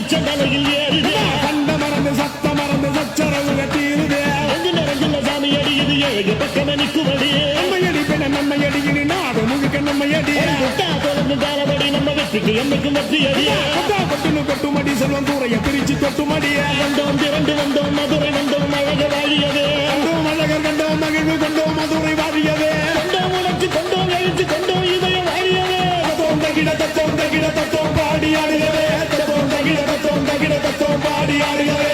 வெளிச்சந்தலையில் ஏறுது கண்ட மறந்து சத்த மறந்து சச்சரவு கட்டியிருது நிறைஞ்சுள்ள சாமி அடியுது ஏழு பக்கம் நிற்குமடி நம்மையடி பெண நம்மையடி இனி நாடு முழுக்க நம்மையடி தொடர்ந்து காலபடி நம்ம வெற்றிக்கு என்னைக்கும் வெற்றி அடிய கொட்டுன்னு கொட்டுமடி செல்வம் தூரைய பிரிச்சு கொட்டுமடிய வந்தோம் திரண்டு வந்தோம் மதுரை வந்தோம் அழக வாழியது கண்டோம் அழகர் கண்டோம் மகிழ்வு கொண்டோம் மதுரை வாழியது கொண்டோம் உணர்ச்சி கொண்டோம் எழுத்து கொண்டோம் இதய வாழியது தத்தோம் தகிட தத்தோம் பாடி ஆடுகிறே தத்தோம் தகிட தத்தோம் பாடி ஆடுகிறே